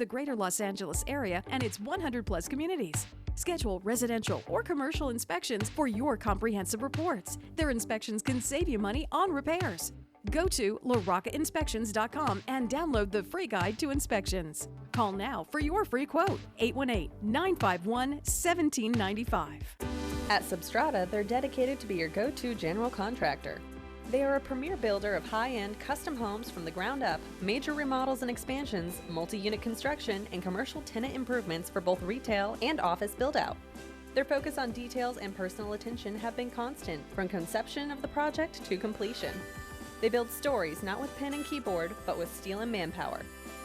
the greater Los Angeles area and its 100-plus communities. Schedule residential or commercial inspections for your comprehensive reports. Their inspections can save you money on repairs. Go to laroccainspections.com and download the free guide to inspections. Call now for your free quote, 818-951-1795. At Substrata, they're dedicated to be your go-to general contractor. They are a premier builder of high-end custom homes from the ground up, major remodels and expansions, multi-unit construction, and commercial tenant improvements for both retail and office build-out. Their focus on details and personal attention have been constant from conception of the project to completion. They build stories not with pen and keyboard, but with steel and manpower.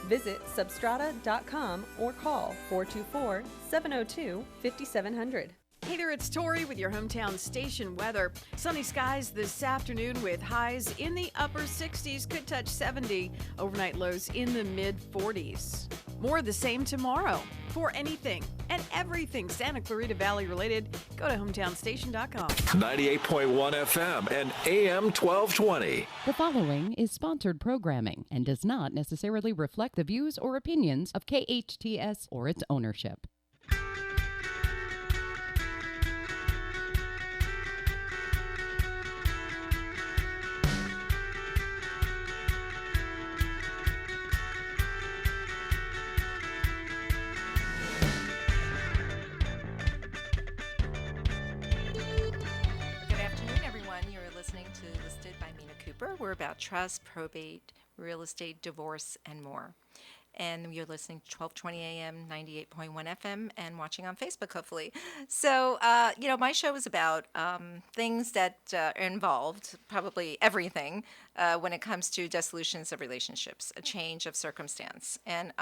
Visit substrata.com or call 424-702-5700. Hey there, it's Tori with your hometown station weather. Sunny skies this afternoon with highs in the upper 60s, could touch 70. Overnight lows in the mid-40s. More of the same tomorrow. For anything and everything Santa Clarita Valley related, go to hometownstation.com. 98.1 FM and AM 1220. The following is sponsored programming and does not necessarily reflect the views or opinions of KHTS or its ownership. We're about trust, probate, real estate, divorce, and more. And you're listening to 1220 AM, 98.1 FM, and watching on Facebook, hopefully. So, my show is about things that are involved, probably everything, when it comes to dissolutions of relationships, a change of circumstance. And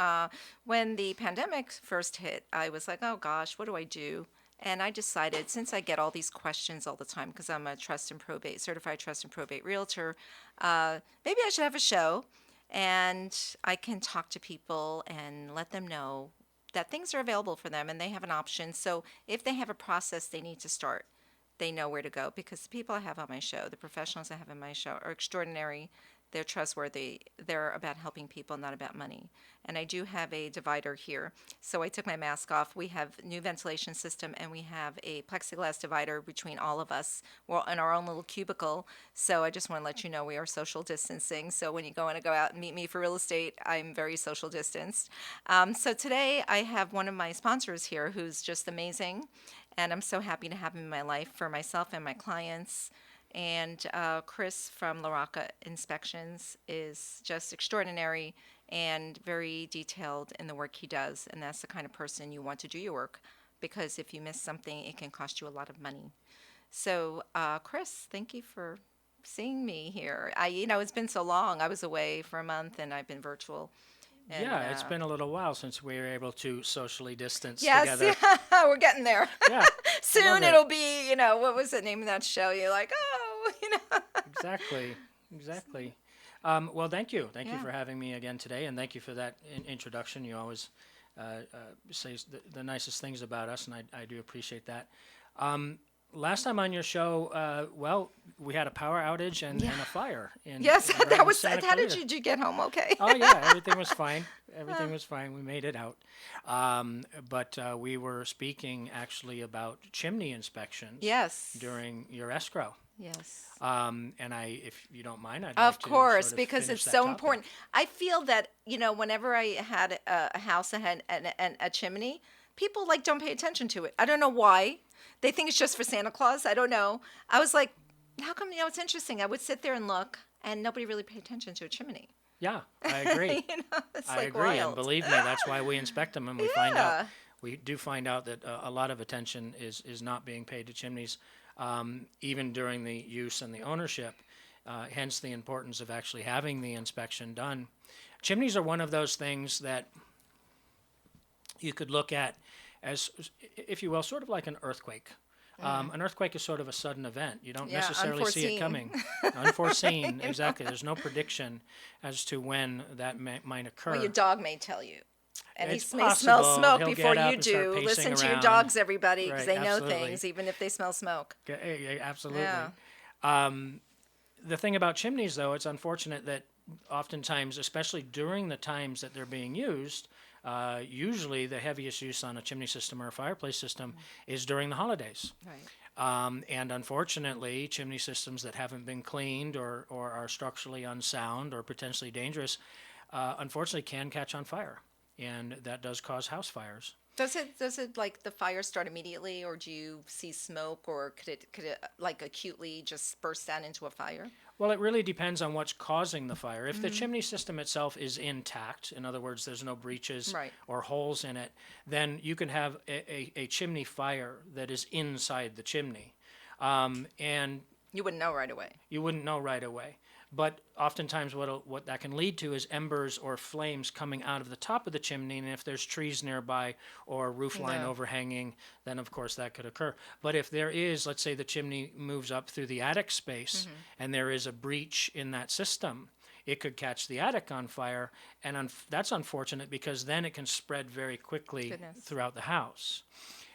when the pandemic first hit, I was like, oh gosh, what do I do? And I decided, since I get all these questions all the time, because I'm a certified trust and probate realtor, maybe I should have a show, and I can talk to people and let them know that things are available for them and they have an option. So if they have a process they need to start, they know where to go, because the people I have on my show, the professionals I have on my show, are extraordinary. They're trustworthy. They're about helping people, not about money. And I do have a divider here. So I took my mask off. We have new ventilation system, and we have a plexiglass divider between all of us. We're in our own little cubicle. So I just want to let you know we are social distancing. So when you want to go out and meet me for real estate, I'm very social distanced. So today I have one of my sponsors here who's just amazing. And I'm so happy to have him in my life for myself and my clients. And Chris from La Rocca Inspections is just extraordinary and very detailed in the work he does. And that's the kind of person you want to do your work, because if you miss something, it can cost you a lot of money. So, Chris, thank you for seeing me here. It's been so long. I was away for a month, and I've been virtual. And, it's been a little while since we were able to socially distance together. Yes, we're getting there. Yeah, soon it'll be, what was the name of that show? You're like, Exactly. Well, thank you. Thank you for having me again today, and thank you for that introduction. You always say the nicest things about us, and I do appreciate that. Last time on your show, we had a power outage and a fire. That was sad. How did you get home okay? Oh, yeah, everything was fine. Everything was fine. We made it out. But we were speaking actually about chimney inspections. Yes. During your escrow. Yes. And if you don't mind, I'd of like to course, sort of because finish it's that so topic. important. I feel that, whenever I had a house that had a chimney, people don't pay attention to it. I don't know why. They think it's just for Santa Claus. I don't know. I was like, how come, it's interesting. I would sit there and look, and nobody really paid attention to a chimney. Yeah, I agree. I agree, wild. and believe me, that's why we inspect them, and we do find out that a lot of attention is not being paid to chimneys, even during the use and the ownership. Hence the importance of actually having the inspection done. Chimneys are one of those things that you could look at as, if you will, sort of like an earthquake. An earthquake is sort of a sudden event. You don't necessarily see it coming. Unforeseen, exactly. There's no prediction as to when that might occur. Well, your dog may tell you. And it's he may smell smoke He'll before get up you and start do. pacing Listen to your around. dogs, everybody, because Right, they know absolutely. things, even if they smell smoke. Absolutely. Yeah. The thing about chimneys, though, it's unfortunate that oftentimes, especially during the times that they're being used, Usually the heaviest use on a chimney system or a fireplace system is during the holidays. Right. And unfortunately, chimney systems that haven't been cleaned or are structurally unsound or potentially dangerous, unfortunately can catch on fire. And that does cause house fires. Does it like the fire start immediately, or do you see smoke, or could it like acutely just burst out into a fire? Well, it really depends on what's causing the fire. If the chimney system itself is intact, in other words, there's no breaches Right. or holes in it, then you can have a chimney fire that is inside the chimney. And You wouldn't know right away. you wouldn't know right away. But oftentimes what that can lead to is embers or flames coming out of the top of the chimney, and if there's trees nearby or a roof line No. overhanging, then of course that could occur. But if there is, let's say the chimney moves up through the attic space and there is a breach in that system, it could catch the attic on fire, and that's unfortunate because then it can spread very quickly Goodness. throughout the house.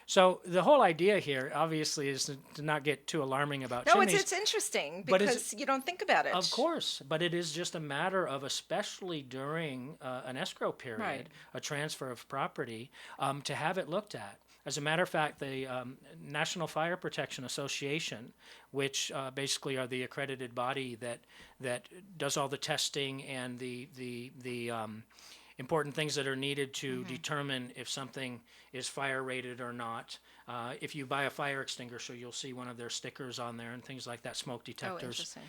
So the whole idea here, obviously, is to not get too alarming about No, chimneys. it's interesting But because you don't think about it. Of course, but it is just a matter of, especially during an escrow period, Right. a transfer of property, to have it looked at. As a matter of fact, the National Fire Protection Association, which basically are the accredited body that does all the testing and the important things that are needed to determine if something is fire rated or not. If you buy a fire extinguisher, you'll see one of their stickers on there and things like that, smoke Oh, detectors. interesting.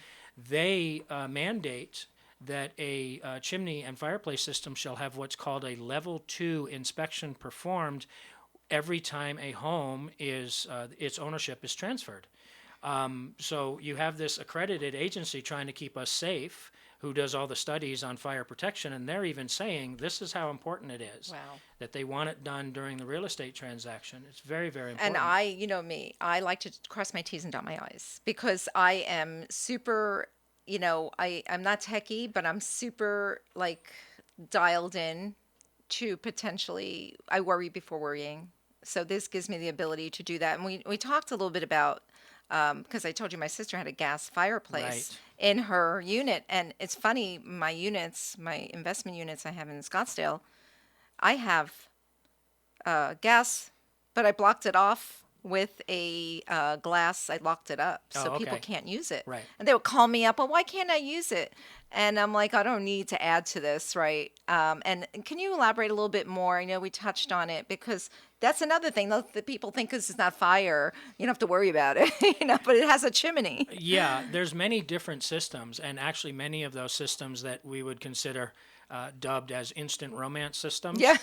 They mandate that a chimney and fireplace system shall have what's called a level 2 inspection performed every time a home is its ownership is transferred. So you have this accredited agency trying to keep us safe, who does all the studies on fire protection, and they're even saying this is how important it is. Wow. That they want it done during the real estate transaction. It's very, very important. And you know me, I like to cross my T's and dot my I's because I am super, I'm not techie, but I'm super like dialed in to potentially, I worry before worrying. So this gives me the ability to do that. And we talked a little bit about, because I told you my sister had a gas fireplace in her unit. And it's funny, my investment units I have in Scottsdale, I have gas, but I blocked it off with a glass. I locked it up so people okay. can't use it. Right. And they would call me up, well, why can't I use it? And I'm like, I don't need to add to this, right? And can you elaborate a little bit more? I know we touched on it because that's another thing that people think because it's not fire, you don't have to worry about it, but it has a chimney. Yeah, there's many different systems, and actually many of those systems that we would consider dubbed as instant romance systems. Yeah.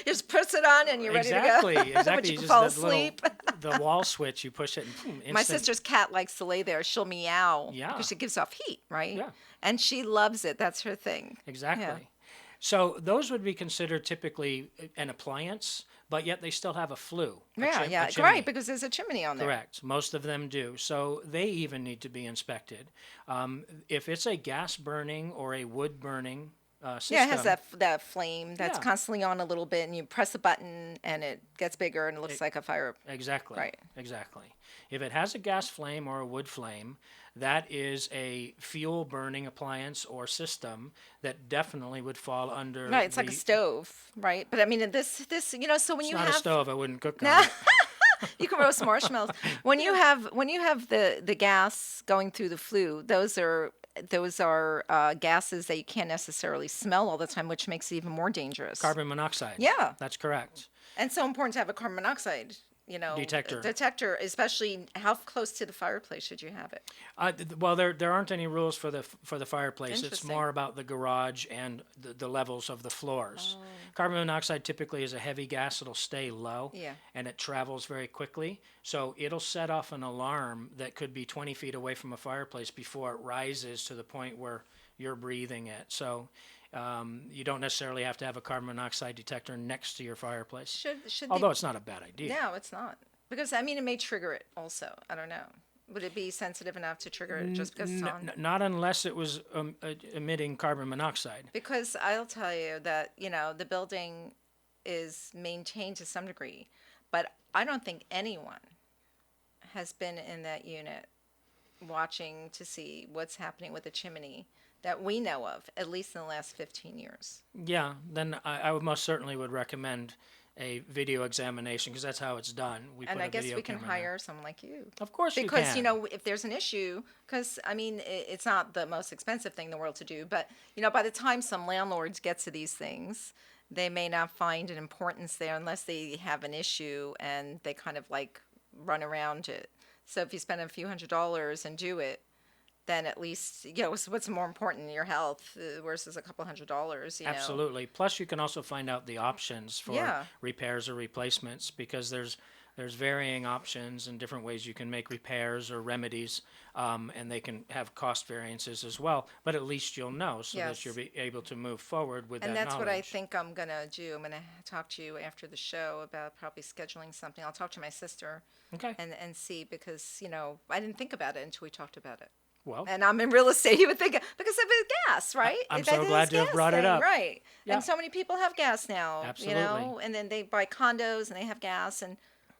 Just puts it on and you're ready to go. Exactly. You Just fall that asleep. the wall switch, you push it and boom, instant. My sister's cat likes to lay there. She'll meow Yeah. because it gives off heat, right? Yeah. And she loves it. That's her thing. Exactly. Yeah. So those would be considered typically an appliance, but yet they still have a flue. a chimney. Right, because there's a chimney on there. Correct. Most of them do. So they even need to be inspected. If it's a gas burning or a wood burning system. Yeah, it has that flame that's Yeah. constantly on a little bit, and you press a button, and it gets bigger, and it looks like a fire. Exactly. Right. Exactly. If it has a gas flame or a wood flame, that is a fuel burning appliance or system that definitely would fall under. Right, it's like a stove, right? But I mean, this, so when It's you not have a stove. I wouldn't cook on it. you can roast marshmallows. When you have the gas going through the flue, those are gases that you can't necessarily smell all the time, which makes it even more dangerous. Carbon monoxide. Yeah. That's correct. And so important to have a carbon monoxide, Detector. Especially how close to the fireplace should you have it? Well, there aren't any rules for the fireplace. It's Interesting. more about the garage and the levels of the floors. Carbon monoxide typically is a heavy gas. It'll stay low. Yeah. And it travels very quickly. So it'll set off an alarm that could be 20 feet away from a fireplace before it rises to the point where you're breathing it. So you don't necessarily have to have a carbon monoxide detector next to your fireplace. Should Although it's not a bad idea. No, it's not. Because, I mean, it may trigger it also. I don't know. Would it be sensitive enough to trigger it just because it's on? Not unless it was emitting carbon monoxide. Because I'll tell you that, the building is maintained to some degree, but I don't think anyone has been in that unit watching to see what's happening with the chimney that we know of, at least in the last 15 years. Yeah, then I would most certainly would recommend a video examination because that's how it's done. We And put I a guess video we can camera in there. hire someone like you. Of course Because, you can. if there's an issue, because, I mean, it's not the most expensive thing in the world to do, but, by the time some landlords get to these things, they may not find an importance there unless they have an issue and they kind of like run around it. So if you spend a few $100s and do it, then at least, what's more important, your health versus a couple $100s, Absolutely. Plus, you can also find out the options for Yeah. repairs or replacements because there's varying options and different ways you can make repairs or remedies, and they can have cost variances as well. But at least you'll know so Yes. that you'll be able to move forward with And that that's what I knowledge. think I'm going to do. I'm going to talk to you after the show about probably scheduling something. I'll talk to my sister Okay. and see because, I didn't think about it until we talked about it. Well, And I'm in real estate, you would think, because of the gas, right? I'm That so is glad to have gas brought it thing, up. Right. Yeah. And so many people have gas now, Absolutely. and then they buy condos and they have gas and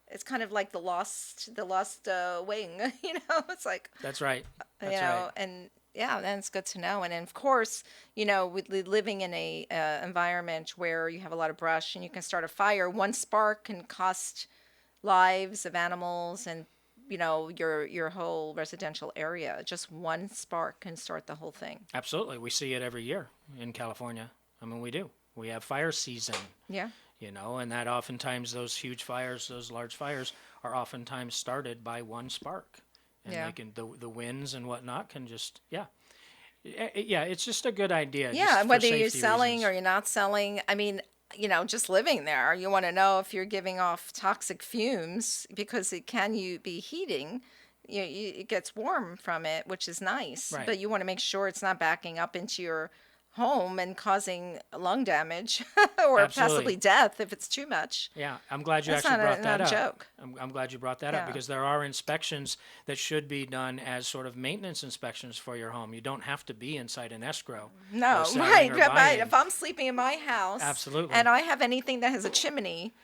it's kind of like the lost wing, it's like, that's right. That's you know, right. and yeah, then it's good to know. And then of course, with living in a environment where you have a lot of brush and you can start a fire, one spark can cost lives of animals and your whole residential area. Just one spark can start the whole thing. Absolutely. We see it every year in California. I mean, we do. We have fire season. Yeah. And that oftentimes those huge fires, those large fires, are oftentimes started by one spark, and Yeah. they can the winds and whatnot can just it's just a good idea. Yeah, just and for whether you're safety selling reasons. or you're not selling, I mean, just living there, you want to know if you're giving off toxic fumes because you be heating. It gets warm from it, which is nice. Right. But you want to make sure it's not backing up into your home and causing lung damage or Absolutely. possibly death if it's too much. Yeah, I'm glad you That's actually not a- brought that not a up. joke. I'm glad you brought that up Yeah. because there are inspections that should be done as sort of maintenance inspections for your home. You don't have to be inside an escrow. No, or selling right, or right. buying. If I'm sleeping in my house, Absolutely. and I have anything that has a chimney,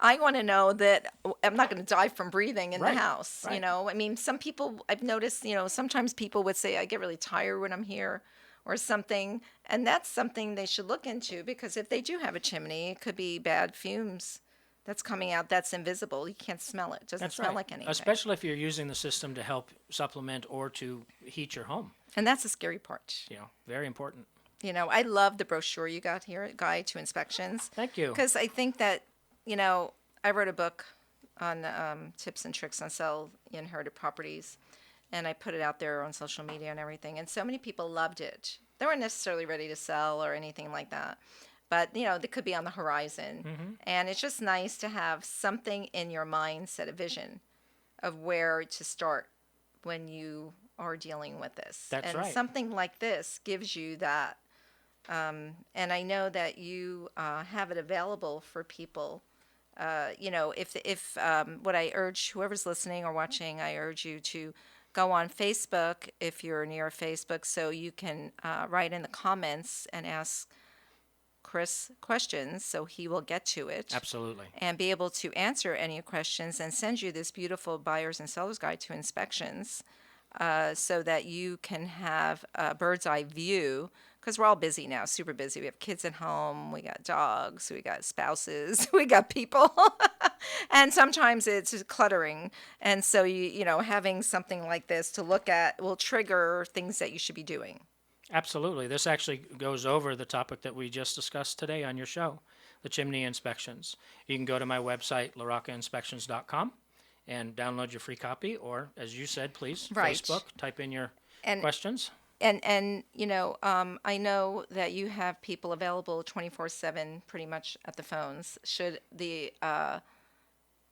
I want to know that I'm not going to die from breathing in Right, the house. right. I mean, some people I've noticed, sometimes people would say I get really tired when I'm here or something, and that's something they should look into because if they do have a chimney, it could be bad fumes that's coming out that's invisible. You can't smell it. It doesn't That's smell right. like anything. Especially if you're using the system to help supplement or to heat your home. And that's the scary part. Very important. I love the brochure you got here, Guide to Inspections. Thank you. Because I think that, I wrote a book on tips and tricks on sell inherited properties, and I put it out there on social media and everything, and so many people loved it. They weren't necessarily ready to sell or anything like that, but, they could be on the horizon. Mm-hmm. And it's just nice to have something in your mind, set a vision of where to start when you are dealing with this. That's and right. something like this gives you that. And I know that you have it available for people. If what I urge whoever's listening or watching, I urge you to go on Facebook if you're near Facebook, so you can write in the comments and ask Chris questions, so he will get to it. Absolutely. And be able to answer any questions and send you this beautiful buyer's and seller's guide to inspections, so that you can have a bird's eye view. Because we're all busy now, super busy. We have kids at home, we got dogs, we got spouses, we got people. And sometimes it's cluttering. And so, having something like this to look at will trigger things that you should be doing. Absolutely. This actually goes over the topic that we just discussed today on your show, the chimney inspections. You can go to my website, laroccainspections.com, and download your free copy, or, as you said, please, Right. Facebook, type in your And- questions. And I know that you have people available 24/7 pretty much at the phones should the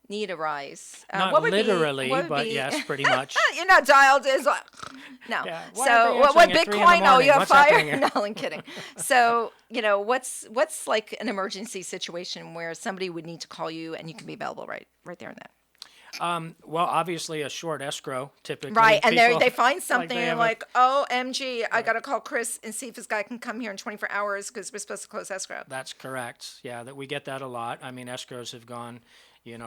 need arise. Not what would literally, what would but be- yes, pretty much. You're not dialed in. No. Yeah, why So are they what answering at 3 in the Bitcoin? Oh, morning? you have What's happening fire? here? No, I'm kidding. So what's like an emergency situation where somebody would need to call you and you can be available right there and then. Well, obviously, a short escrow, typically. Right, and people- they find something they have and a- like, OMG, I got to call Chris and see if this guy can come here in 24 hours because we're supposed to close escrow. That's correct. Yeah, that we get that a lot. I mean, escrows have gone,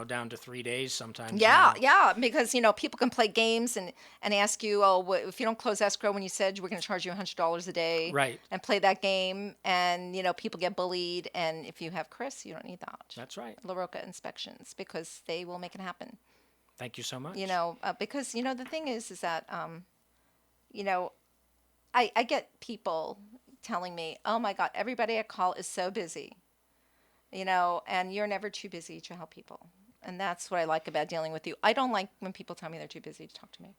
down to 3 days sometimes. Yeah, now. yeah, because people can play games and ask you, oh, if you don't close escrow when you said we're going to charge you $100 a day, Right. and play that game, and people get bullied, and if you have Chris, you don't need that. That's right. LaRocca Inspections, because they will make it happen. Thank you so much. Because the thing is that I get people telling me, oh my God, everybody I call is so busy, and you're never too busy to help people. And that's what I like about dealing with you. I don't like when people tell me they're too busy to talk to me,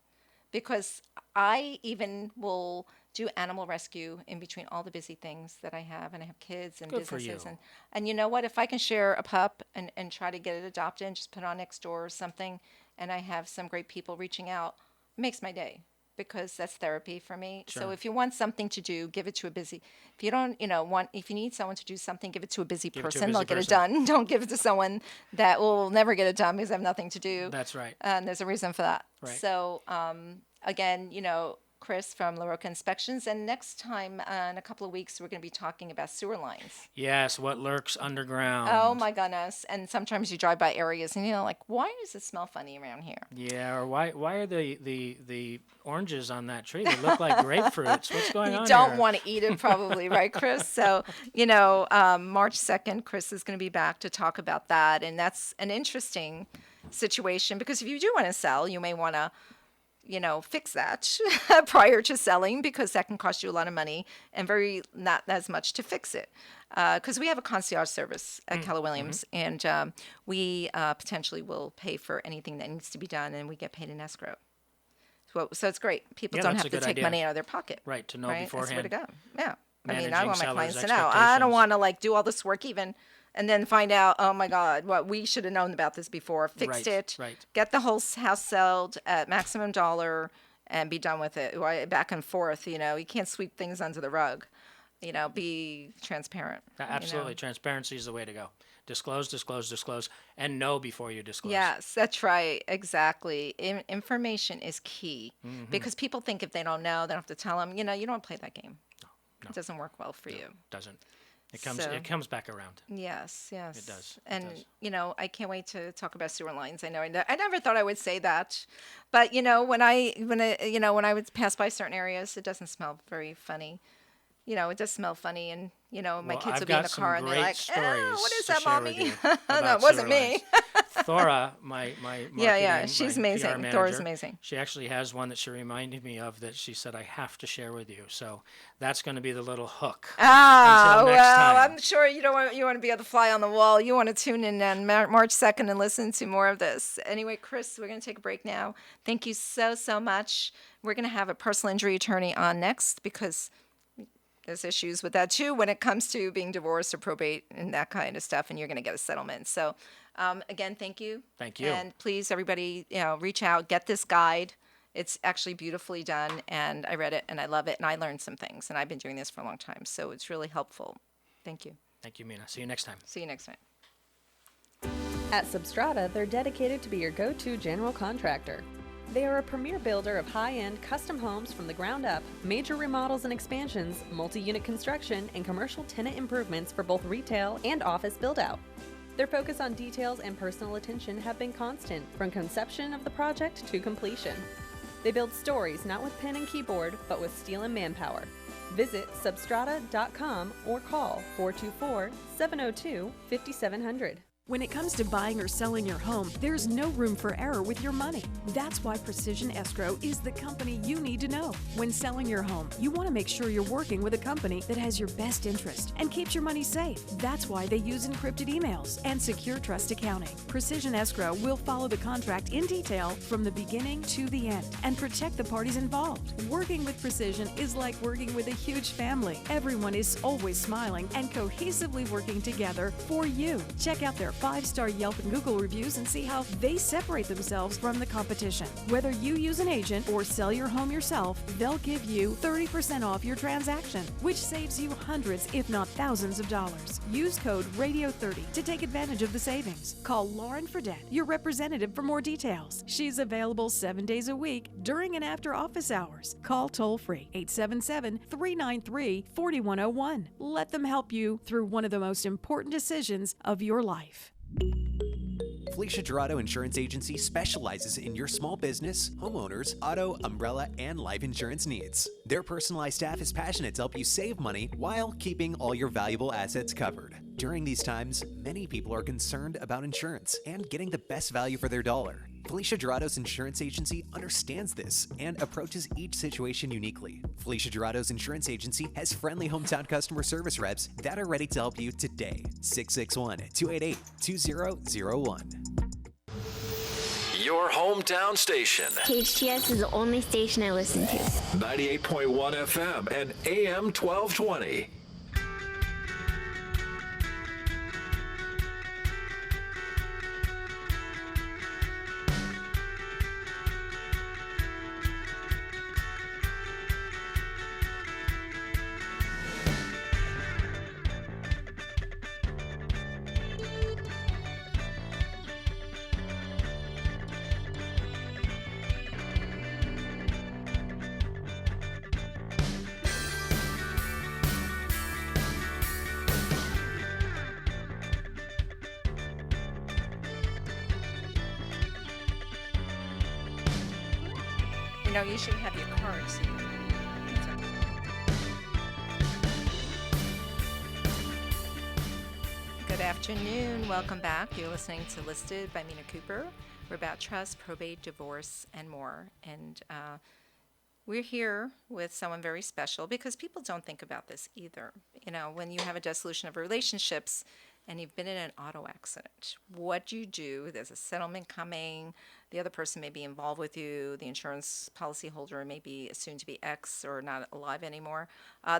because I even will do animal rescue in between all the busy things that I have, and I have kids and Good for businesses. you. And you know what? If I can share a pup and try to get it adopted and just put it on next door or something, and I have some great people reaching out, it makes my day, because that's therapy for me. Sure. So if you want something to do, give it to a busy. If you don't, if you need someone to do something, give it to a busy Give it to a person. busy They'll get it person. done. Don't give it to someone that will never get it done because they have nothing to do. That's right. And there's a reason for that. Right. So again, Chris from LaRocca Inspections, and next time in a couple of weeks we're going to be talking about sewer lines. Yes, what lurks underground. Oh my goodness! And sometimes you drive by areas and you're like, why does it smell funny around here? Yeah, or why are the oranges on that tree? They look like grapefruits. What's going on You don't here? want to eat it, probably, right, Chris? So, March 2nd, Chris is going to be back to talk about that. And that's an interesting situation, because if you do want to sell, you may want to, fix that prior to selling, because that can cost you a lot of money and not as much to fix it. Because we have a concierge service at Keller Williams, and we potentially will pay for anything that needs to be done, and we get paid in escrow. So it's great. People Yeah, don't that's have a to good take idea. money out of their pocket. Right, to know Right? That's the way beforehand. to go. Yeah. I Managing want my sellers' clients to know. I don't expectations. want to do all this work even and then find out, oh my God, what we should have known about this before. Fixed Right, it. right. Get the whole house sold at maximum dollar and be done with it. Back and forth, you can't sweep things under the rug. Be transparent. Absolutely. Transparency is the way to go. Disclose, disclose, disclose, and know before you disclose. Yes, that's right. Exactly. Information is key, because people think if they don't know, they don't have to tell them. You don't play that game. No. It doesn't work well for you. Doesn't. So- It comes back around. Yes, yes. It does. It And, does. I can't wait to talk about sewer lines. I never thought I would say that. But, when I would pass by certain areas, it doesn't smell very funny. It does smell funny, and, my kids I've will be in got the some car and they're great like, stories what is to that, share with Mommy? you No, about it wasn't sewer me. lines. Thora, my marketing, she's my amazing. PR Thora's manager, amazing. She actually has one that she reminded me of that she said I have to share with you. So that's going to be the little hook. Until next time. I'm sure you want to be able to fly on the wall. You want to tune in on March 2nd and listen to more of this. Anyway, Chris, we're going to take a break now. Thank you so much. We're going to have a personal injury attorney on next, because there's issues with that too when it comes to being divorced or probate and that kind of stuff, and you're going to get a settlement. So, again, thank you. Thank you. And please, everybody, reach out, get this guide. It's actually beautifully done, and I read it, and I love it, and I learned some things, and I've been doing this for a long time, so it's really helpful. Thank you. Thank you, Mina. See you next time. See you next time. At Substrata, they're dedicated to be your go-to general contractor. They are a premier builder of high-end custom homes from the ground up, major remodels and expansions, multi-unit construction, and commercial tenant improvements for both retail and office build-out. Their focus on details and personal attention have been constant from conception of the project to completion. They build stories not with pen and keyboard, but with steel and manpower. Visit substrata.com or call 424-702-5700. When it comes to buying or selling your home, there's no room for error with your money. That's why Precision Escrow is the company you need to know. When selling your home, you want to make sure you're working with a company that has your best interest and keeps your money safe. That's why they use encrypted emails and secure trust accounting. Precision Escrow will follow the contract in detail from the beginning to the end and protect the parties involved. Working with Precision is like working with a huge family. Everyone is always smiling and cohesively working together for you. Check out their 5-star Yelp and Google reviews and see how they separate themselves from the competition. Whether you use an agent or sell your home yourself, they'll give you 30% off your transaction, which saves you hundreds, if not thousands of dollars. Use code RADIO30 to take advantage of the savings. Call Lauren Fredette, your representative, for more details. She's available 7 days a week during and after office hours. Call toll-free 877-393-4101. Let them help you through one of the most important decisions of your life. Felicia Dorado Insurance Agency specializes in your small business, homeowners, auto, umbrella, and life insurance needs. Their personalized staff is passionate to help you save money while keeping all your valuable assets covered. During these times, many people are concerned about insurance and getting the best value for their dollar. Felicia Dorado's Insurance Agency understands this and approaches each situation uniquely. Felicia Dorado's Insurance Agency has friendly hometown customer service reps that are ready to help you today. 661-288-2001. Your hometown station. KHTS is the only station I listen to. 98.1 FM and AM 1220. No, you should have your cards. Good afternoon. Welcome back. You're listening to Listed by Mina Kuper. We're about trust, probate, divorce, and more. And we're here with someone very special because people don't think about this either. You know, when you have a dissolution of relationships and you've been in an auto accident, what do you do? There's a settlement coming. The other person may be involved with you. The insurance policyholder may be soon to be ex or not alive anymore.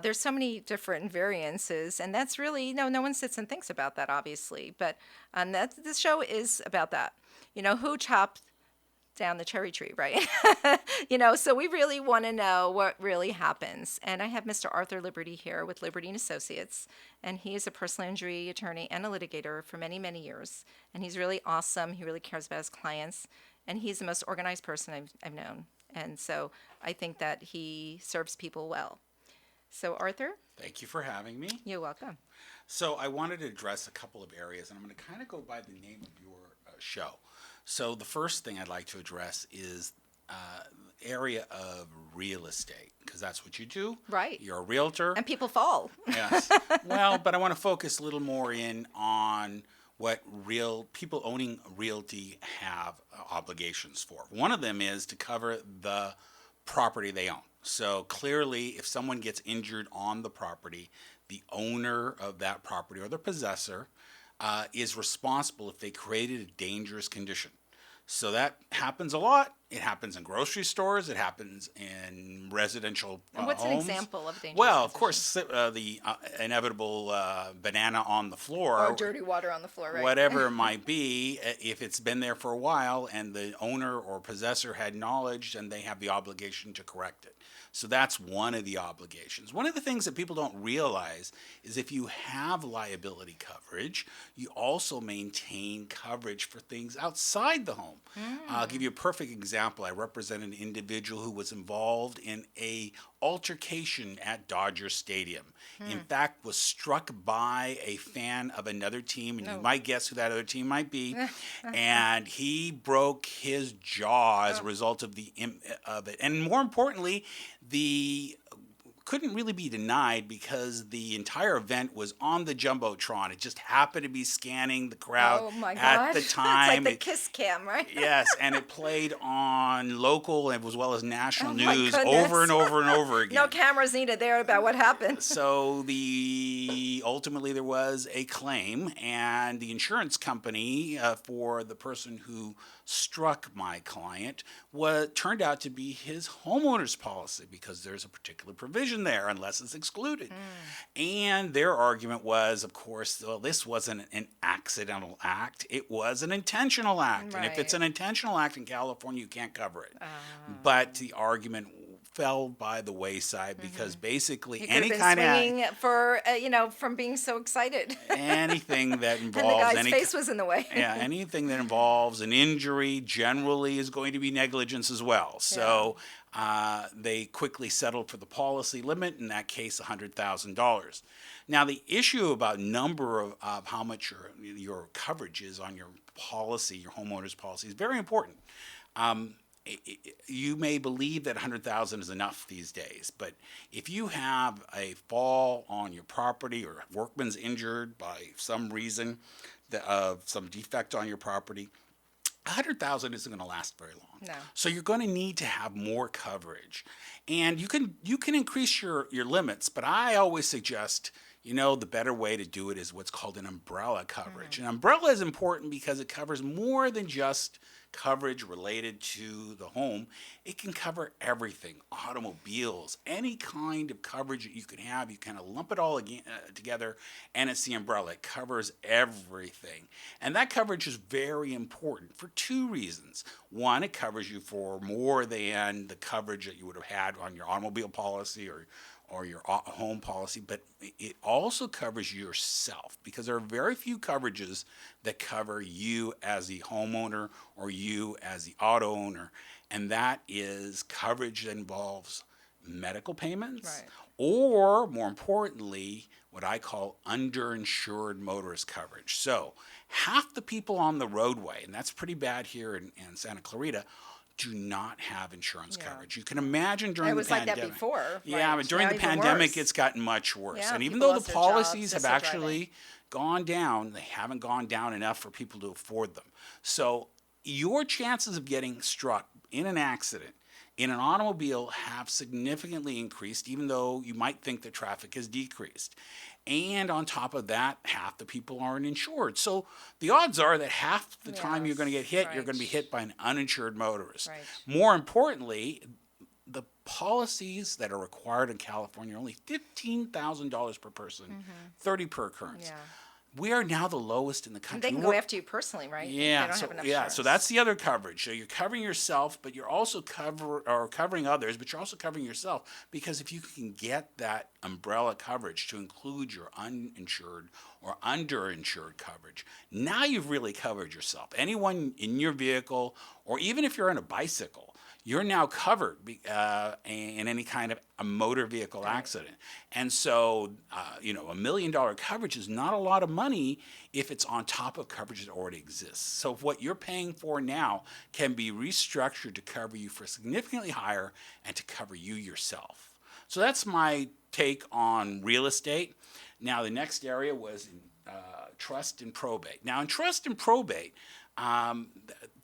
There's so many different variances, and that's really, no one sits and thinks about that, obviously. But this show is about that. You know, who chopped down the cherry tree, right? So we really want to know what really happens. And I have Mr. Arthur Liberty here with Liberty & Associates, and he is a personal injury attorney and a litigator for many, many years. And he's really awesome. He really cares about his clients, and he's the most organized person I've known. And so I think that he serves people well. So Arthur? Thank you for having me. You're welcome. So I wanted to address a couple of areas, and I'm going to kind of go by the name of your show. So the first thing I'd like to address is area of real estate, because that's what you do. Right. You're a realtor. And people fall. Yes. Well, but I want to focus a little more in on what people owning realty have obligations for. One of them is to cover the property they own. So clearly, if someone gets injured on the property, the owner of that property or the possessor is responsible if they created a dangerous condition. So that happens a lot. It happens in grocery stores. It happens in residential and what's homes. an example of a dangerous Well, of condition? course, the inevitable banana on the floor. Or dirty water on the floor, right? Whatever it might be, if it's been there for a while and the owner or possessor had knowledge, and they have the obligation to correct it. So that's one of the obligations. One of the things that people don't realize is if you have liability coverage, you also maintain coverage for things outside the home. I'll give you a perfect example. I represent an individual who was involved in a altercation at Dodger Stadium. In fact, was struck by a fan of another team, and you might guess who that other team might be. And he broke his jaw as a result of it. And more importantly, the couldn't really be denied because the entire event was on the Jumbotron. It just happened to be scanning the crowd at the time. It's like the Kiss Cam, right? Yes, and it played on local as well as national news goodness. over and over and over again. No cameras needed there about what happened. So ultimately there was a claim, and the insurance company for the person who struck my client turned out to be his homeowner's policy, because there's a particular provision there unless it's excluded. And their argument was, of course, well, this wasn't an accidental act, it was an intentional act. Right. And if it's an intentional act in California, you can't cover it. But the argument fell by the wayside because basically He any could kind have of been swinging for from being so excited. anything that And the involves guy's face was in the way. anything that involves an injury generally is going to be negligence as well. So they quickly settled for the policy limit, in that case $100,000. Now, the issue about number of how much your coverage is on your policy, your homeowner's policy, is very important. You may believe that 100,000 is enough these days, but if you have a fall on your property or workman's injured by some reason, of some defect on your property, 100,000 isn't going to last very long. No. So you're going to need to have more coverage, and you can increase your limits. But I always suggest, the better way to do it is what's called an umbrella coverage. An umbrella is important because it covers more than just coverage related to the home. It can cover everything: automobiles, any kind of coverage that you can have. You kind of lump it all together, and it's the umbrella. It covers everything. And that coverage is very important for two reasons. One, it covers you for more than the coverage that you would have had on your automobile policy or your home policy, but it also covers yourself, because there are very few coverages that cover you as the homeowner or you as the auto owner, and that is coverage that involves medical payments, or more importantly, what I call underinsured motorist coverage. So half the people on the roadway, and that's pretty bad here in Santa Clarita, do not have insurance coverage. You can imagine during the pandemic. It was like that before. Yeah, right? but during Now the even pandemic, worse. it's gotten much worse. Yeah, and even people though lost the their jobs, policies have assisted actually gone down, they haven't gone down enough for people to afford them. So your chances of getting struck in an accident in an automobile have significantly increased, even though you might think the traffic has decreased. And on top of that, half the people aren't insured. So the odds are that half the time you're going to get hit, you're going to be hit by an uninsured motorist. Right. More importantly, the policies that are required in California are only $15,000 per person, $30 per occurrence. Yeah. We are now the lowest in the country. They can go after you personally, right? Yeah, They don't have enough so insurance. that's the other coverage. So you're covering yourself, but you're also covering others, but you're also covering yourself, because if you can get that umbrella coverage to include your uninsured or underinsured coverage, now you've really covered yourself. Anyone in your vehicle, or even if you're on a bicycle, you're now covered in any kind of a motor vehicle accident. And so, $1 million coverage is not a lot of money if it's on top of coverage that already exists. So what you're paying for now can be restructured to cover you for significantly higher and to cover you yourself. So that's my take on real estate. Now, the next area was in, trust and probate. Now, in trust and probate,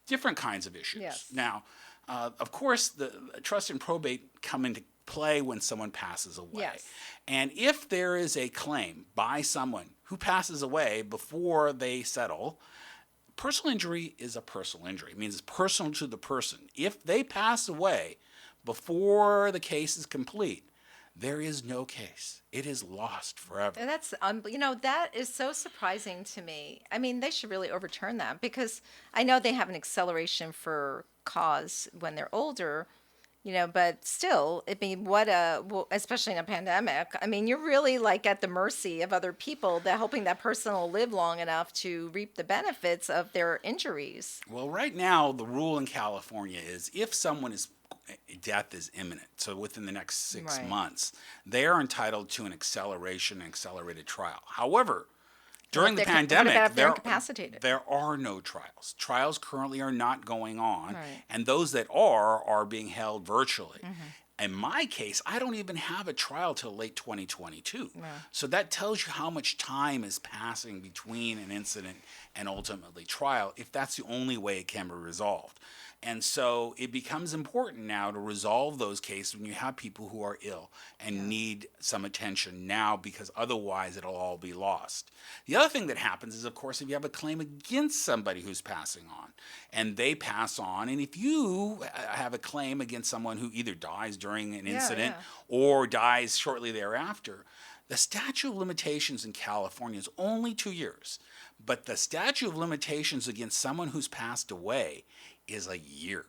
different kinds of issues. Yes. Now, of course, the trust and probate come into play when someone passes away. Yes. And if there is a claim by someone who passes away before they settle, personal injury is a personal injury. It means it's personal to the person. If they pass away before the case is complete, there is no case. It is lost forever. And that's, that is so surprising to me. I mean, they should really overturn that, because I know they have an acceleration for cause when they're older, but still, I mean, especially in a pandemic, I mean, you're really like at the mercy of other people, that hoping that person will live long enough to reap the benefits of their injuries. Well, right now, the rule in California is if someone death is imminent, so within the next 6 months, they are entitled to an accelerated trial. However, during the pandemic, there are no trials. Trials currently are not going on, and those that are being held virtually. In my case, I don't even have a trial till late 2022. So that tells you how much time is passing between an incident and ultimately trial, if that's the only way it can be resolved. And so it becomes important now to resolve those cases when you have people who are ill and need some attention now, because otherwise it'll all be lost. The other thing that happens is, of course, if you have a claim against somebody who's passing on and they pass on, and if you have a claim against someone who either dies during an incident or dies shortly thereafter, the statute of limitations in California is only 2 years. But the statute of limitations against someone who's passed away is a year.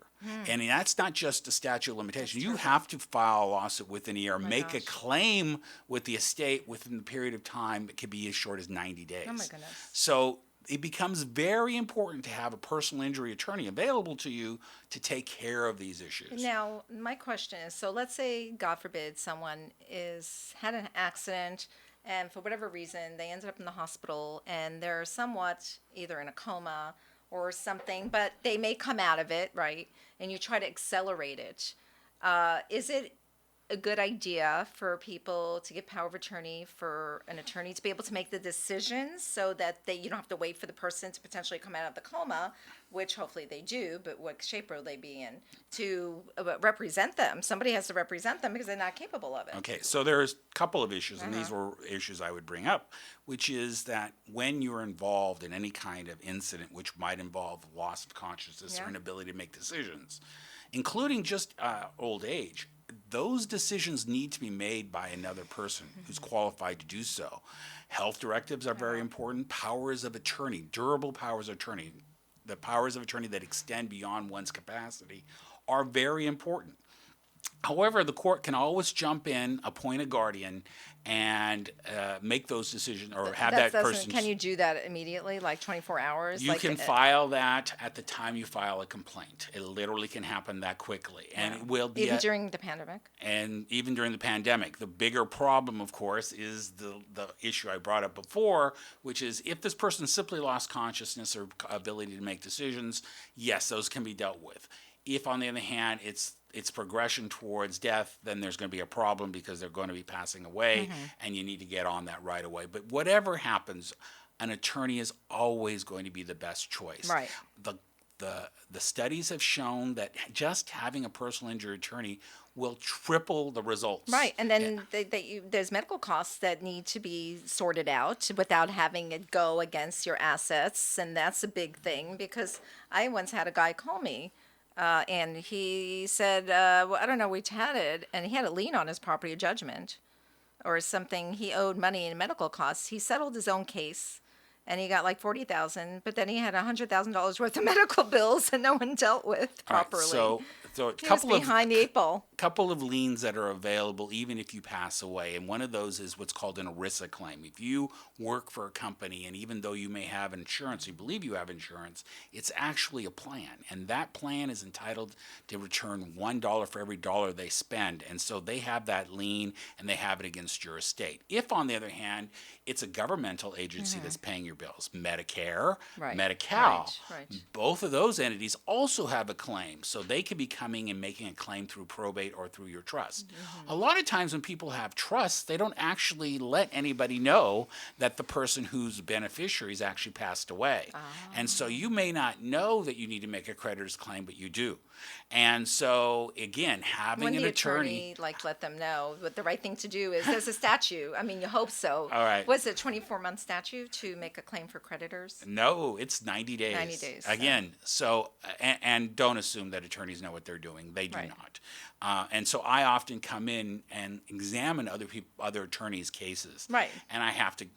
And that's not just a statute of limitations. You have to file a lawsuit within a year, make a claim with the estate within the period of time. It could be as short as 90 days. Oh my goodness. So it becomes very important to have a personal injury attorney available to you to take care of these issues. Now, my question is, so let's say, God forbid, someone had an accident, and for whatever reason, they ended up in the hospital, and they're somewhat either in a coma or something, but they may come out of it, right? And you try to accelerate it. Is it a good idea for people to give power of attorney for an attorney to be able to make the decisions so that you don't have to wait for the person to potentially come out of the coma, which hopefully they do, but what shape will they be in, to represent them? Somebody has to represent them because they're not capable of it. Okay, so there's a couple of issues, and these were issues I would bring up, which is that when you're involved in any kind of incident which might involve loss of consciousness or inability to make decisions, including just old age, those decisions need to be made by another person who's qualified to do so. Health directives are very important. Powers of attorney, durable powers of attorney, the powers of attorney that extend beyond one's capacity are very important. However, the court can always jump in, appoint a guardian, and make those decisions, or have that person. Can you do that immediately, like 24 hours? You can file that at the time you file a complaint. It literally can happen that quickly, and it will be even during the pandemic. And even during the pandemic, the bigger problem, of course, is the issue I brought up before, which is if this person simply lost consciousness or ability to make decisions, yes, those can be dealt with. If, on the other hand, it's progression towards death, then there's going to be a problem because they're going to be passing away, and you need to get on that right away. But whatever happens, an attorney is always going to be the best choice. Right. The studies have shown that just having a personal injury attorney will triple the results. Right, and then there's medical costs that need to be sorted out without having it go against your assets, and that's a big thing because I once had a guy call me. And he said, well, I don't know, we chatted, and he had a lien on his property, a judgment or something. He owed money in medical costs. He settled his own case, and he got like $40,000, but then he had $100,000 worth of medical bills that no one dealt with properly. All right, so a he was behind the 8 ball. Couple of liens that are available even if you pass away, and one of those is what's called an ERISA claim. If you work for a company, and even though you may have insurance, you believe you have insurance, it's actually a plan, and that plan is entitled to return $1 for every dollar they spend, and so they have that lien, and they have it against your estate. If, on the other hand, it's a governmental agency that's paying your bills, Medicare, Medi-Cal, both of those entities also have a claim, so they could be coming and making a claim through probate or through your trust. A lot of times when people have trusts, they don't actually let anybody know that the person whose beneficiary is actually passed away. And so you may not know that you need to make a creditor's claim, but you do. And so, again, having when an the attorney, let them know what the right thing to do is. There's a statute. I mean, you hope so. All right. Was it a 24-month statute to make a claim for creditors? No, it's 90 days. 90 days. Again, so, and don't assume that attorneys know what they're doing. They do not. And so I often come in and examine other attorneys' cases. Right. And I have to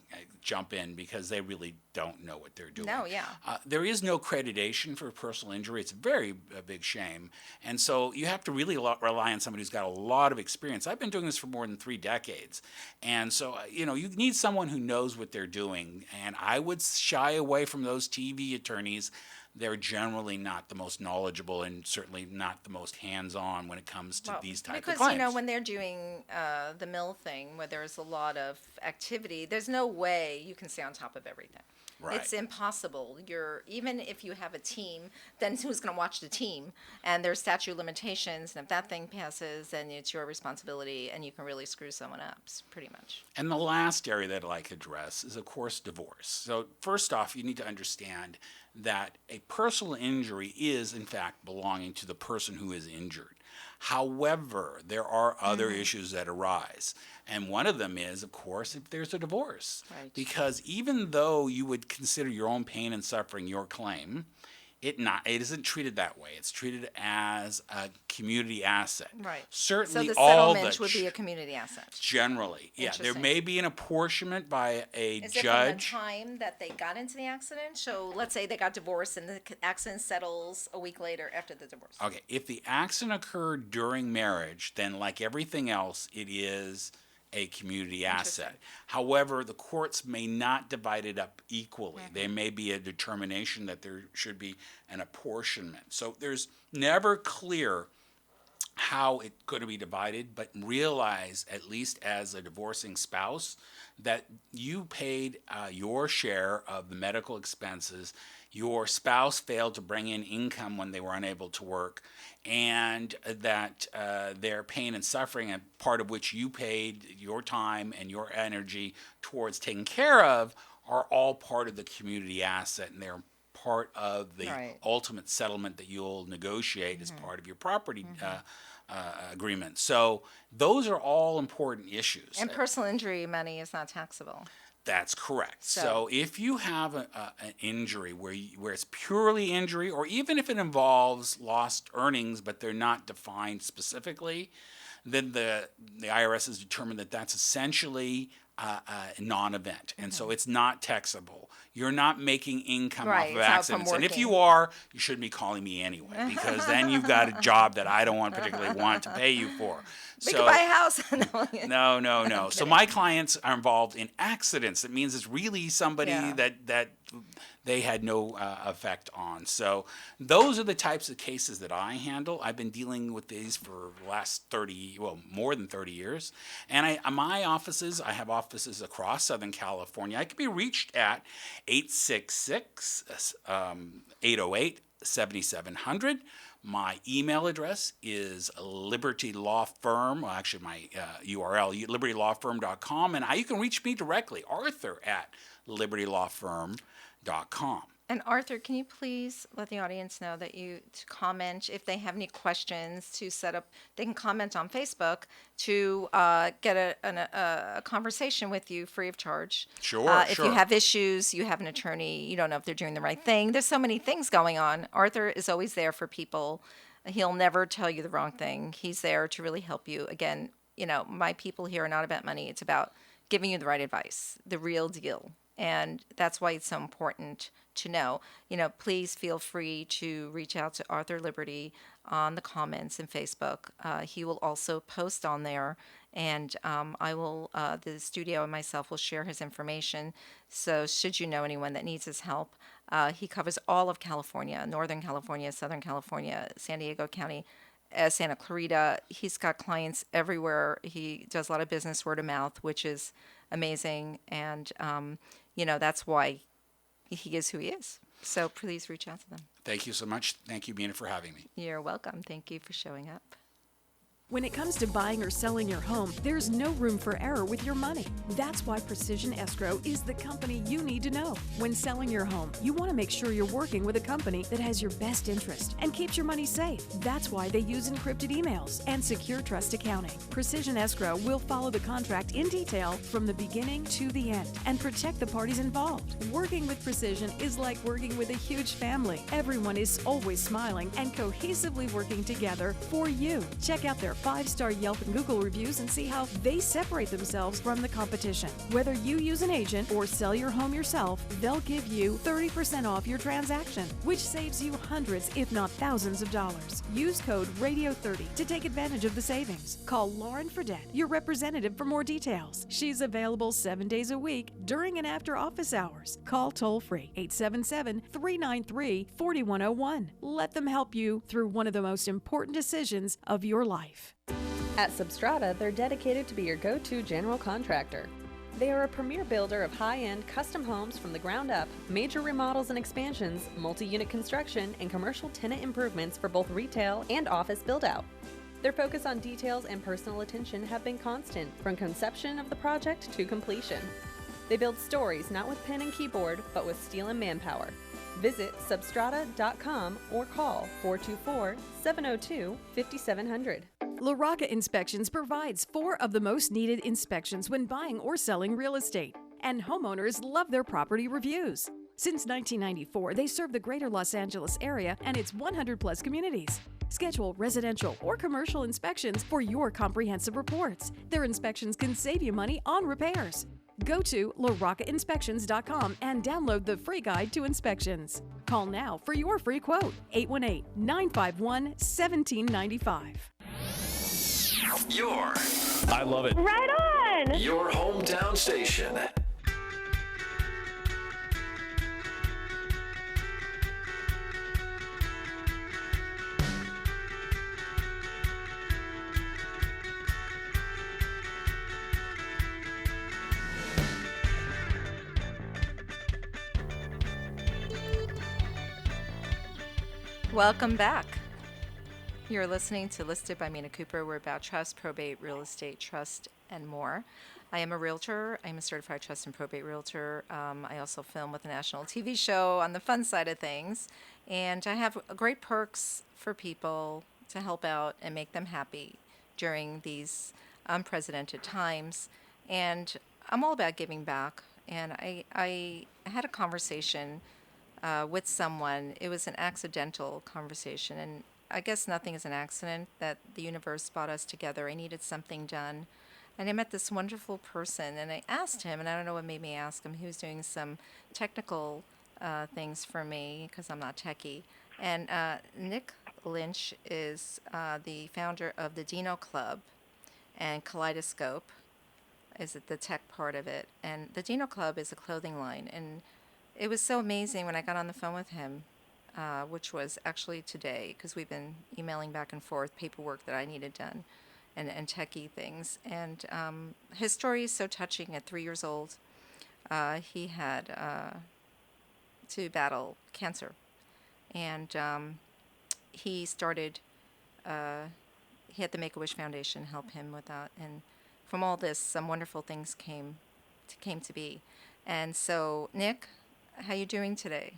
jump in because they really don't know what they're doing. No, yeah. There is no accreditation for personal injury. It's a big shame. And so you have to really rely on somebody who's got a lot of experience. I've been doing this for more than 3 decades. And so, you need someone who knows what they're doing. And I would shy away from those TV attorneys. They're generally not the most knowledgeable and certainly not the most hands-on when it comes to these types of claims. Because, when they're doing the mill thing, where there's a lot of activity, there's no way you can stay on top of everything. Right. It's impossible. Even if you have a team, then who's going to watch the team? And there's statute of limitations, and if that thing passes, then it's your responsibility, and you can really screw someone up, pretty much. And the last area that I'd like to address is, of course, divorce. So first off, you need to understand that a personal injury is, in fact, belonging to the person who is injured. However, there are other issues that arise. And one of them is, of course, if there's a divorce. Right. Because even though you would consider your own pain and suffering your claim, it isn't treated that way. It's treated as a community asset. Right. Certainly, so the all settlement would be a community asset. Generally, yeah. There may be an apportionment by a Is judge. it from the time that they got into the accident? So let's say they got divorced and the accident settles a week later after the divorce. Okay, if the accident occurred during marriage, then like everything else, it is a community asset. However, the courts may not divide it up equally. There may be a determination that there should be an apportionment. So there's never clear how it's going to be divided, but realize, at least as a divorcing spouse, that you paid your share of the medical expenses. Your spouse failed to bring in income when they were unable to work, and that their pain and suffering, and part of which you paid your time and your energy towards taking care of, are all part of the community asset, and they're part of the ultimate settlement that you'll negotiate as part of your property agreement. So those are all important issues. And personal injury money is not taxable. That's correct. So if you have an injury where it's purely injury, or even if it involves lost earnings but they're not defined specifically, then the IRS has determined that that's essentially a non-event, and so it's not taxable. You're not making income off of accidents, and if you are, you shouldn't be calling me anyway, because then you've got a job that I don't particularly want to pay you for. We could buy a house. No. So my clients are involved in accidents. It means it's really somebody that they had no effect on. So those are the types of cases that I handle. I've been dealing with these for the last more than 30 years. And I have offices across Southern California. I can be reached at 866-808-7700. My email address is Liberty Law Firm. Well, actually, my URL, libertylawfirm.com. And you can reach me directly, Arthur at libertylawfirm.com. And Arthur, can you please let the audience know that to comment if they have any questions to set up? They can comment on Facebook to get a conversation with you free of charge. Sure. If you have issues, you have an attorney, you don't know if they're doing the right thing. There's so many things going on. Arthur is always there for people. He'll never tell you the wrong thing. He's there to really help you. Again, my people here are not about money. It's about giving you the right advice, the real deal. And that's why it's so important to know. Please feel free to reach out to Arthur Liberty on the comments in Facebook. He will also post on there, and the studio and myself will share his information. So should you know anyone that needs his help, he covers all of California, Northern California, Southern California, San Diego County, Santa Clarita. He's got clients everywhere. He does a lot of business word of mouth, which is amazing. And, that's why he is who he is. So please reach out to them. Thank you so much. Thank you, Mina, for having me. You're welcome. Thank you for showing up. When it comes to buying or selling your home, there's no room for error with your money. That's why Precision Escrow is the company you need to know. When selling your home, you want to make sure you're working with a company that has your best interest and keeps your money safe. That's why they use encrypted emails and secure trust accounting. Precision Escrow will follow the contract in detail from the beginning to the end and protect the parties involved. Working with Precision is like working with a huge family. Everyone is always smiling and cohesively working together for you. Check out their 5-star Yelp and Google reviews and see how they separate themselves from the competition. Whether you use an agent or sell your home yourself, they'll give you 30% off your transaction, which saves you hundreds, if not thousands of dollars. Use code RADIO30 to take advantage of the savings. Call Lauren Fredette, your representative, for more details. She's available 7 days a week during and after office hours. Call toll-free 877-393-4101. Let them help you through one of the most important decisions of your life. At Substrata, they're dedicated to be your go-to general contractor. They are a premier builder of high-end custom homes from the ground up, major remodels and expansions, multi-unit construction, and commercial tenant improvements for both retail and office build-out. Their focus on details and personal attention have been constant from conception of the project to completion. They build stories not with pen and keyboard, but with steel and manpower. Visit substrata.com or call 424-702-5700. La Rocca Inspections provides 4 of the most needed inspections when buying or selling real estate, and homeowners love their property reviews. Since 1994, they serve the greater Los Angeles area and its 100-plus communities. Schedule residential or commercial inspections for your comprehensive reports. Their inspections can save you money on repairs. Go to laroccainspections.com and download the free guide to inspections. Call now for your free quote, 818-951-1795. I love it. Right on! fun. Your hometown station. Welcome back. You're listening to Listed by Mina Kuper. We're about trust, probate, real estate, trust, and more. I am a realtor. I'm a certified trust and probate realtor. I also film with a national TV show on the fun side of things. And I have great perks for people to help out and make them happy during these unprecedented times. And I'm all about giving back. And I had a conversation with someone. It was an accidental conversation, and I guess nothing is an accident, that the universe brought us together. I needed something done, and I met this wonderful person, and I asked him, and I don't know what made me ask him. He was doing some technical things for me because I'm not techie. And Nick Lynch is the founder of the Dino Club, and Kaleidoscope is the tech part of it. And the Dino Club is a clothing line, and it was so amazing when I got on the phone with him, which was actually today, because we've been emailing back and forth paperwork that I needed done and techie things. And his story is so touching. At 3 years old, he had to battle cancer. And he started, he had the Make-A-Wish Foundation help him with that. And from all this, some wonderful things came to be. And so, Nick, how you doing today?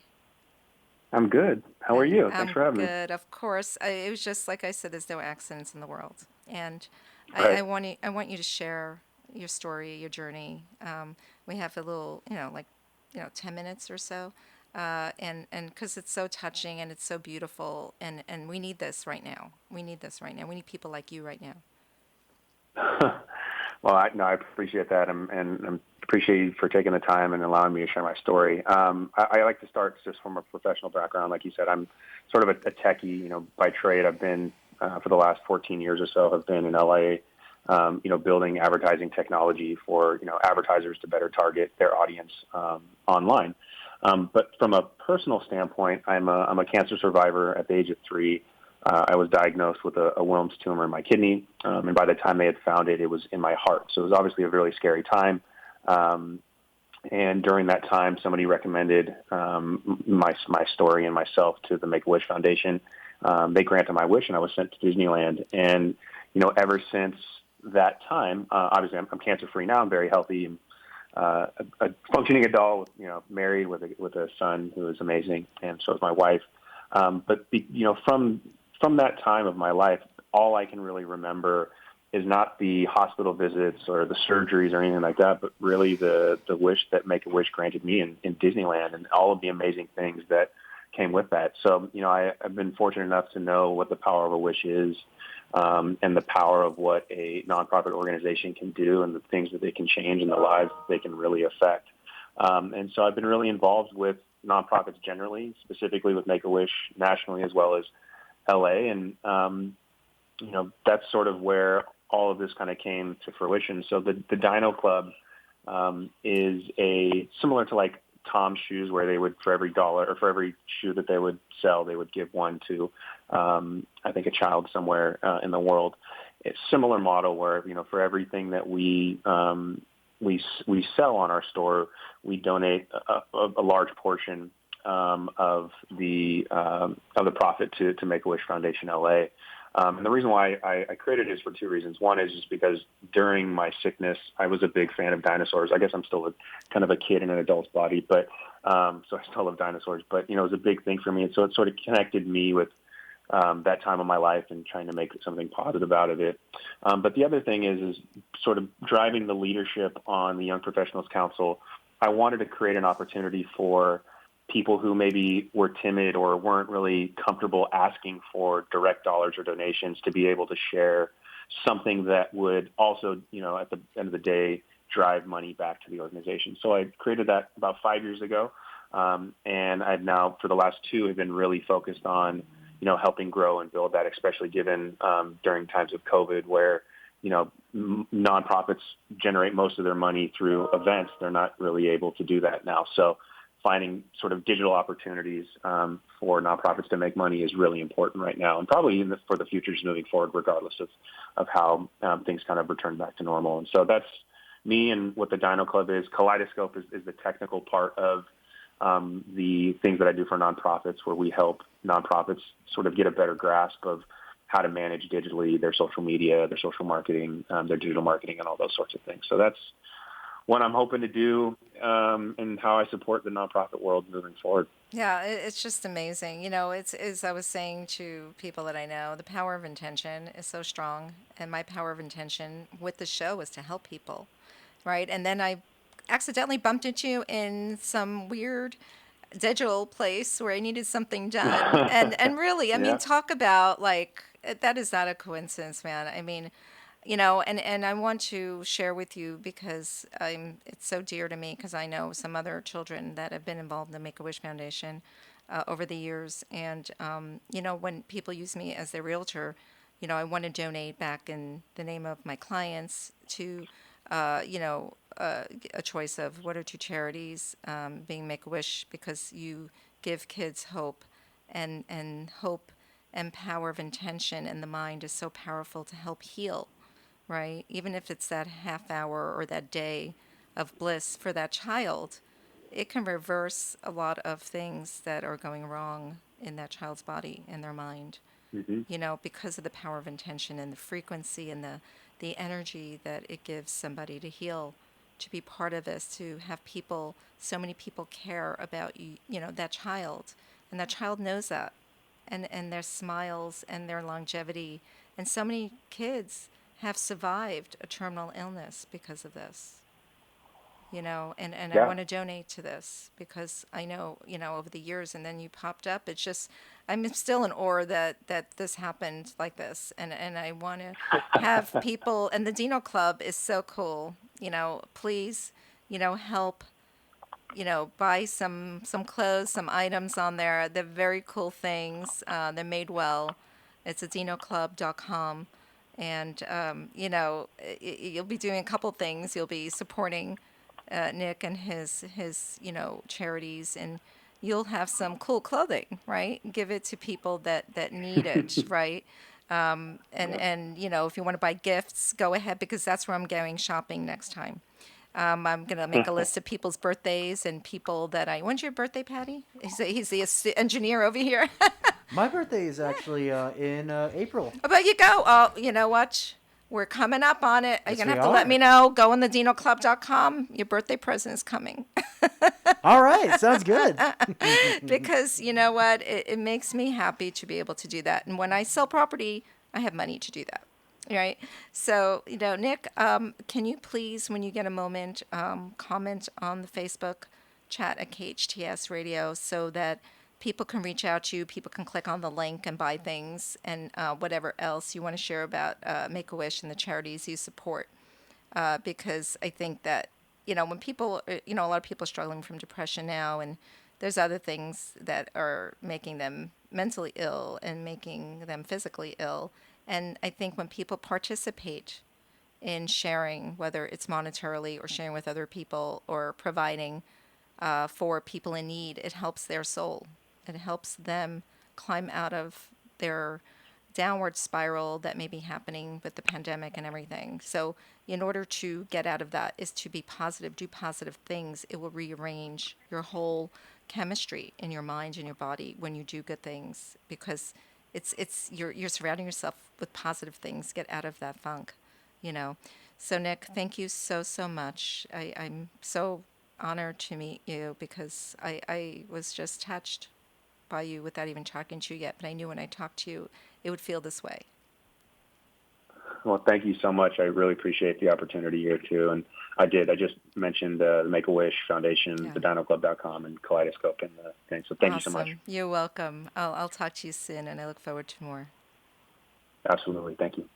I'm good. How are you? Thanks for having me. Good, of course. It was just like I said, there's no accidents in the world, and Right. I want you to share your story, your journey. We have a little, 10 minutes or so, and because it's so touching and it's so beautiful, and we need this right now. We need this right now. We need people like you right now. Well, I appreciate that, and appreciate you for taking the time and allowing me to share my story. I like to start just from a professional background. Like you said, I'm sort of a techie, by trade. I've been, for the last 14 years or so, I've been in LA, building advertising technology for, advertisers to better target their audience online. But from a personal standpoint, I'm a cancer survivor at the age of 3. I was diagnosed with a Wilms tumor in my kidney, and by the time they had found it, it was in my heart. So it was obviously a really scary time. And during that time, somebody recommended my story and myself to the Make-A-Wish Foundation. They granted my wish, and I was sent to Disneyland. And ever since that time, obviously I'm cancer-free now. I'm very healthy, a functioning adult, married with a son who is amazing, and so is my wife. But from that time of my life, all I can really remember is not the hospital visits or the surgeries or anything like that, but really the wish that Make-A-Wish granted me in Disneyland and all of the amazing things that came with that. So, I've been fortunate enough to know what the power of a wish is, and the power of what a nonprofit organization can do and the things that they can change and the lives that they can really affect. And so I've been really involved with nonprofits generally, specifically with Make-A-Wish nationally as well as LA. And, that's sort of where all of this kind of came to fruition. So the Dino Club is similar to like Tom's shoes, where they would, for every dollar or for every shoe that they would sell, they would give one to, I think, a child somewhere in the world. It's a similar model where, for everything that we sell on our store, we donate a large portion of the profit to Make-A-Wish Foundation LA. And the reason why I created it is for 2 reasons. One is just because during my sickness, I was a big fan of dinosaurs. I guess I'm still kind of a kid in an adult's body, but so I still love dinosaurs. But, it was a big thing for me. And so it sort of connected me with that time of my life and trying to make something positive out of it. But the other thing is sort of driving the leadership on the Young Professionals Council. I wanted to create an opportunity for people who maybe were timid or weren't really comfortable asking for direct dollars or donations to be able to share something that would also, at the end of the day, drive money back to the organization. So I created that about 5 years ago. And I've now, for the last 2, have been really focused on, helping grow and build that, especially given during times of COVID where, nonprofits generate most of their money through events. They're not really able to do that now. So finding sort of digital opportunities for nonprofits to make money is really important right now, and probably for the futures moving forward, regardless of how things kind of return back to normal. And so that's me and what the Dino Club is. Kaleidoscope is the technical part of the things that I do for nonprofits, where we help nonprofits sort of get a better grasp of how to manage digitally their social media, their social marketing, their digital marketing, and all those sorts of things. So that's what I'm hoping to do, and how I support the nonprofit world moving forward. Yeah, it's just amazing. It's as I was saying to people that I know, the power of intention is so strong, and my power of intention with the show is to help people, right? And then I accidentally bumped into you in some weird digital place where I needed something done, and really, I mean, talk about like that is not a coincidence, man. I mean, and I want to share with you because it's so dear to me, because I know some other children that have been involved in the Make-A-Wish Foundation over the years. And, when people use me as their realtor, I want to donate back in the name of my clients to, a choice of what are two charities, being Make-A-Wish, because you give kids hope, and hope and power of intention in the mind is so powerful to help heal. Right? Even if it's that half hour or that day of bliss for that child, it can reverse a lot of things that are going wrong in that child's body and their mind, because of the power of intention and the frequency and the energy that it gives somebody to heal, to be part of this, to have people, so many people care about you, that child, and that child knows that, and their smiles and their longevity, and so many kids have survived a terminal illness because of this, and I want to donate to this because I know, over the years, and then you popped up. It's just, I'm still in awe that this happened like this. And I want to have people, and the Dino Club is so cool, please, help, buy some clothes, some items on there. They're very cool things. They're made well. It's adinoclub.com. And, you'll be doing a couple things. You'll be supporting Nick and his charities, and you'll have some cool clothing, right? Give it to people that need it, right? And if you want to buy gifts, go ahead, because that's where I'm going shopping next time. I'm going to make a list of people's birthdays and people that when's your birthday, Patty? He's the engineer over here. My birthday is actually in April. Oh, but you go. Oh, you know what? We're coming up on it. You're going to have to let me know. Go on thedinoclub.com. Your birthday present is coming. All right. Sounds good. Because you know what? It makes me happy to be able to do that. And when I sell property, I have money to do that. Right? So, Nick, can you please, when you get a moment, comment on the Facebook chat at KHTS Radio so that people can reach out to you, people can click on the link and buy things, and whatever else you want to share about Make-A-Wish and the charities you support. Because I think that, when people, a lot of people are struggling from depression now, and there's other things that are making them mentally ill and making them physically ill. And I think when people participate in sharing, whether it's monetarily or sharing with other people or providing for people in need, it helps their soul. It helps them climb out of their downward spiral that may be happening with the pandemic and everything. So in order to get out of that is to be positive, do positive things. It will rearrange your whole chemistry in your mind and your body when you do good things, because you're surrounding yourself with positive things. Get out of that funk, So Nick, thank you so much. I'm so honored to meet you, because I was just touched by you without even talking to you yet, but I knew when I talked to you, it would feel this way. Well, thank you so much. I really appreciate the opportunity here too. And I just mentioned the Make-A-Wish Foundation, thedinoclub.com, and Kaleidoscope and the thing. So thank you so much. You're welcome. I'll talk to you soon, and I look forward to more. Absolutely. Thank you.